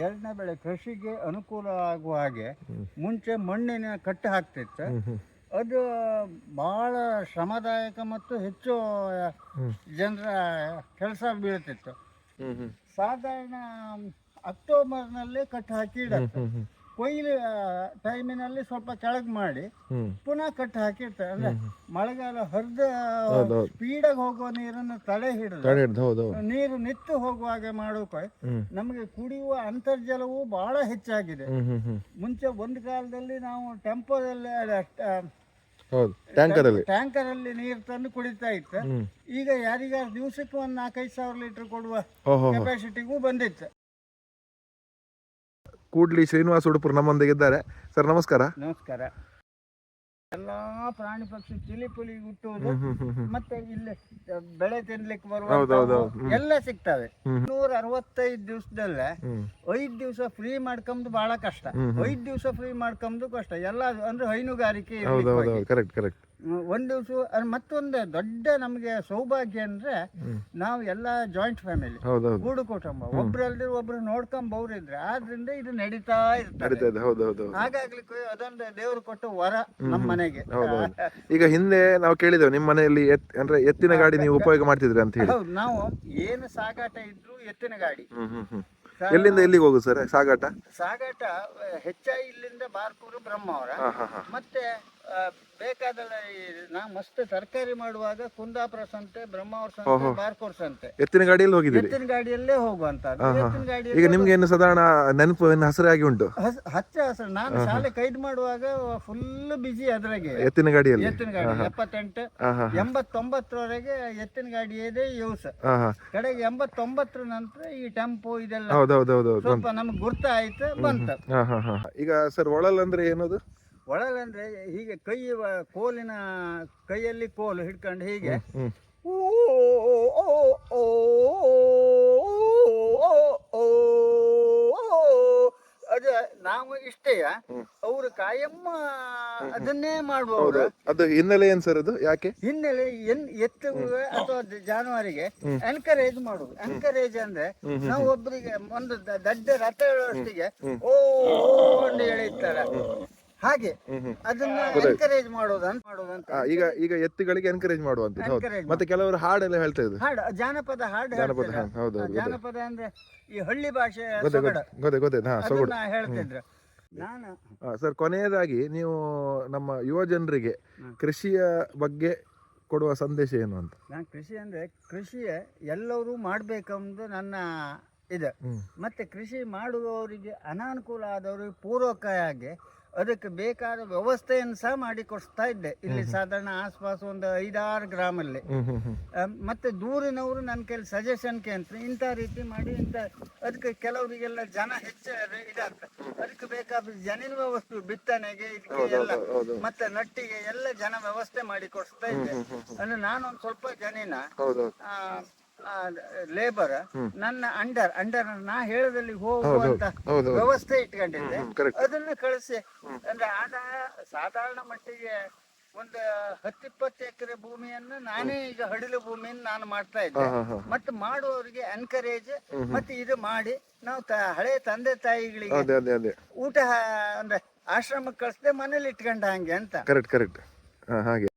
ಎರಡನೇ ಬೆಳೆ ಕೃಷಿಗೆ ಅನುಕೂಲ ಆಗುವ ಹಾಗೆ ಮುಂಚೆ ಮಣ್ಣಿನ ಕಟ್ಟು ಹಾಕ್ತಿತ್ತು. ಅದು ಬಹಳ ಶ್ರಮದಾಯಕ ಮತ್ತು ಹೆಚ್ಚು ಜನರ ಕೆಲಸ ಬೀಳ್ತಿತ್ತು. ಸಾಧಾರಣ ಅಕ್ಟೋಬರ್ನಲ್ಲಿ ಕಟ್ಟು ಹಾಕಿ ಇಡತ್ತೆ. ಕೊಯ್ಲು ಟೈಮಿನಲ್ಲಿ ಸ್ವಲ್ಪ ಕೆಳಗೆ ಮಾಡಿ ಪುನಃ ಕಟ್ಟು ಹಾಕಿರ್ತಾರೆ. ಅಂದ್ರೆ ಮಳೆಗಾಲ ಹರಿದ ಸ್ಪೀಡಾಗಿ ಹೋಗುವ ನೀರನ್ನು ತಡೆ ಹಿಡಿದು ನೀರು ನಿತ್ತು ಹೋಗುವ ಹಾಗೆ ಮಾಡೋಕೆ ನಮಗೆ ಕುಡಿಯುವ ಅಂತರ್ಜಲವು ಬಹಳ ಹೆಚ್ಚಾಗಿದೆ. ಮುಂಚೆ ಒಂದು ಕಾಲದಲ್ಲಿ ನಾವು ಟೆಂಪೋದಲ್ಲಿ ಟ್ಯಾಂಕರ್ ಅಲ್ಲಿ ನೀರು ತಂದು ಕುಡಿತಾ ಇತ್ತು. ಈಗ ಯಾರಿಗಾರು ದಿವಸಕ್ಕೆ 4-5 ಸಾವಿರ ಲೀಟರ್ ಕೊಡುವ ಕೆಪಾಸಿಟಿಗೂ ಬಂದಿತ್ತು. ಕೂಡ್ಲಿ ಶ್ರೀನಿವಾಸ ಉಡುಪುರ್ ನಮ್ಮೊಂದಿಗಿದ್ದಾರೆ. ಸರ್ ನಮಸ್ಕಾರ. ನಮಸ್ಕಾರ. ಎಲ್ಲಾ ಪ್ರಾಣಿ ಪಕ್ಷಿ ಚಿಲಿಪುಲಿ ಹುಟ್ಟುವುದು ಮತ್ತೆ ಇಲ್ಲಿ ಬೆಳೆ ತಿನ್ಲಿಕ್ಕೆ ಬರುವ ಎಲ್ಲ ಸಿಗ್ತವೆ. 165 ದಿವಸದಲ್ಲೇ 5 ದಿವಸ ಫ್ರೀ ಮಾಡ್ಕೊಂಬುದು ಬಹಳ ಕಷ್ಟ. 5 ದಿವಸ ಫ್ರೀ ಮಾಡ್ಕೊಂಬುದು ಕಷ್ಟ. ಎಲ್ಲ ಅಂದ್ರೆ ಹೈನುಗಾರಿಕೆ ಒಂದ್ ದಿವಸ. ಮತ್ತೊಂದು ದೊಡ್ಡ ನಮ್ಗೆ ಸೌಭಾಗ್ಯ ಅಂದ್ರೆ ನಾವು ಎಲ್ಲ ಜಾಯಿಂಟ್ ಫ್ಯಾಮಿಲಿ, ಕೂಡು ಕುಟುಂಬ, ಒಬ್ರಲ್ದ್ರೆ ಒಬ್ರು ನೋಡ್ಕೊಂಬವ್ರಿದ್ರೆ ಆದ್ರಿಂದ ಇದು ನಡೀತಾ ಇರ್ತದೆ. ಹಾಗಾಗ್ಲಿಕ್ಕೆ ಅದೊಂದು ದೇವರು ಕೊಟ್ಟ ವರ ನಮ್ಮ ಮನೆಗೆ. ಈಗ ಹಿಂದೆ ನಾವು ಕೇಳಿದ್ದೇವೆ ನಿಮ್ಮ ಮನೆಯಲ್ಲಿ ಅಂದ್ರೆ ಎತ್ತಿನ ಗಾಡಿ ನೀವು ಉಪಯೋಗ ಮಾಡ್ತಿದ್ರಿ ಅಂತ ಹೇಳಿ. ಹೌದು, ನಾವು ಏನು ಸಾಗಾಟ ಇದ್ರು ಎತ್ತಿನ ಗಾಡಿ. ಎಲ್ಲಿಂದ ಎಲ್ಲಿಗೆ ಹೋಗುದು ಸರ್ ಸಾಗಾಟ? ಸಾಗಾಟ ಹೆಚ್ಚಾಗಿ ಇಲ್ಲಿಂದ ಬಾರ್ಕೂರು ಬ್ರಹ್ಮಾವರ, ಮತ್ತೆ ಬೇಕಾದಲ್ಲ ನಾ ಮಸ್ತ್ ತರಕಾರಿ ಮಾಡುವಾಗ ಕುಂದಾಪುರ ಸಂತೆ, ಬ್ರಹ್ಮಾವರ ಸಂತೆ, ಬಾರ್ಕೂರ್ ಸಂತೆ ಎತ್ತಿನ ಗಾಡಿಯಲ್ಲಿ ಹೋಗಿದ್ದೀರಿ? ಎತ್ತಿನ ಗಾಡಿಯಲ್ಲೇ ಹೋಗುವಂತ. ಎತ್ತಿನ ಗಾಡಿ ಈಗ ನಿಮ್ಗೆ ಏನು ಸಾಧಾರಣ ನೆನಪು ಹಸಿರಾಗಿ ಉಂಟು? ಹಚ್ಚ ಹಸಿರು. ನಾನು ಶಾಲೆ ಕೈದ್ ಮಾಡುವಾಗ ಫುಲ್ ಬಿಜಿ ಅದ್ರಾಗೆ ಎತ್ತಿನ ಗಾಡಿಯಲ್ಲಿ. ಎತ್ತಿನ ಗಾಡಿ 78 89ರವರೆಗೆ ಎತ್ತಿನ ಗಾಡಿಯದೇ ಯೂಸ್. ಕಡೆಗೆ 89 ನಂತರ ಈ ಟೆಂಪೋ ಇದೆಲ್ಲ ಸ್ವಲ್ಪ ನಮ್ಗೆ ಗುರ್ತಾಯ್ತು ಬಂತು. ಈಗ ಸರ್ ಒಳಲ್ ಅಂದ್ರೆ ಏನದು? ಒಳಲ್ ಅಂದ್ರೆ ಹೀಗೆ ಕೋಲಿನ ಕೈಯಲ್ಲಿ ಕೋಲು ಹಿಡ್ಕೊಂಡು ಹೀಗೆ ಅದ ನಾವು ಇಷ್ಟೇಯ ಅವರು ಕಾಯಮ್ಮ ಅದನ್ನೇ ಮಾಡುವವರು. ಅದು ಹಿನ್ನೆಲೆ ಏನ್ ಸರ್? ಅದು ಯಾಕೆ ಹಿನ್ನೆಲೆ ಎತ್ತು ಅಥವಾ ಜಾನುವಾರಿಗೆ ಎನ್ಕರೇಜ್ ಮಾಡುದು. ಎನ್ಕರೇಜ್ ಅಂದ್ರೆ ನಾವು ಒಬ್ಬರಿಗೆ ಒಂದು ದೊಡ್ಡ ರಥ ಹೇಳುವಷ್ಟಿಗೆ ಓ ಅಂತ ಹೇಳಿರ್ತಾರೆ, ಹಾಗೆ ಅದನ್ನ ಎನ್ಕರೇಜ್ ಮಾಡೋದಂತ. ಈಗ ಎತ್ತುಗಳಿಗೆ ಎನ್ಕರೇಜ್ ಮಾಡುವಂತ. ಮತ್ತೆ ಕೆಲವರು ಹಾಡೆಲ್ಲ ಹೇಳ್ತಾ ಇದ್ರು, ಹಾಡು ಜಾನಪದ ಹಾಡು. ಜಾನಪದ ಅಂದ್ರೆ ಈ ಹಳ್ಳಿ ಭಾಷೆ ಹೇಳ್ತಿದ್ರು. ನಾನು ಸರ್ ಕೊನೆಯದಾಗಿ ನೀವು ನಮ್ಮ ಯುವ ಜನರಿಗೆ ಕೃಷಿಯ ಬಗ್ಗೆ ಕೊಡುವ ಸಂದೇಶ ಏನು ಅಂತ? ನಾನು ಕೃಷಿ ಅಂದ್ರೆ ಕೃಷಿಯೇ ಎಲ್ಲರೂ ಮಾಡ್ಬೇಕಂದು ನನ್ನ ಇದೆ. ಮತ್ತೆ ಕೃಷಿ ಮಾಡುವವರಿಗೆ ಅನಾನುಕೂಲ ಆದವರಿಗೆ ಪೂರ್ವಕವಾಗಿ ಅದಕ್ಕೆ ಬೇಕಾದ ವ್ಯವಸ್ಥೆಯನ್ನು ಸಹ ಮಾಡಿಕೊಡ್ತಾ ಇದ್ದೆ. ಇಲ್ಲಿ ಸಾಧಾರಣ ಆಸ್ಪಾಸ್ ಒಂದು 5-6 ಗ್ರಾಮಲ್ಲಿ. ಮತ್ತೆ ದೂರಿನವರು ನನ್ನ ಕೈಲಿ ಸಜೆಷನ್ಗೆ ಅಂತ ಇಂಥ ರೀತಿ ಮಾಡಿ ಅದಕ್ಕೆ ಕೆಲವರಿಗೆಲ್ಲ ಜನ ಹೆಚ್ಚು ಇದಾಗ್ತದೆ. ಅದಕ್ಕೆ ಬೇಕಾದ ಜನಿನ ವ್ಯವಸ್ಥೆ, ಬಿತ್ತನೆಗೆ, ಇದಕ್ಕೆ ಎಲ್ಲ ಮತ್ತೆ ನಟ್ಟಿಗೆ ಎಲ್ಲ ಜನ ವ್ಯವಸ್ಥೆ ಮಾಡಿ ಕೊಡಿಸ್ತಾ ಇದ್ದೆ. ಅಂದ್ರೆ ನಾನೊಂದು ಸ್ವಲ್ಪ ಜನಿನ ಲೇಬರ್ ನನ್ನ ಅಂಡರ್ ನಾ ಹೇಳದಲ್ಲಿ ಹೋಗುವಂತ ವ್ಯವಸ್ಥೆ ಇಟ್ಕೊಂಡಿದ್ದೆ. ಅದನ್ನ ಕಳಿಸಿ ಅಂದ್ರೆ ಆಗ ಸಾಧಾರಣ ಮಟ್ಟಿಗೆ ಒಂದು 10-20 ಎಕರೆ ಭೂಮಿಯನ್ನು ನಾನೇ ಈಗ ಹಡಿಲು ಭೂಮಿಯನ್ನು ನಾನು ಮಾಡ್ತಾ ಇದ್ದೆ. ಮತ್ತೆ ಮಾಡುವವರಿಗೆ ಎನ್ಕರೇಜ್ ಮತ್ತೆ ಇದು ಮಾಡಿ ನಾವು ಹಳೆ ತಂದೆ ತಾಯಿಗಳಿಗೆ ಊಟ ಅಂದ್ರೆ ಆಶ್ರಮಕ್ಕೆ ಕಳಿಸದೆ ಮನೇಲಿ ಇಟ್ಕೊಂಡ ಹಂಗೆ ಅಂತ. ಕರೆಕ್ಟ್ ಹಾಗೆ.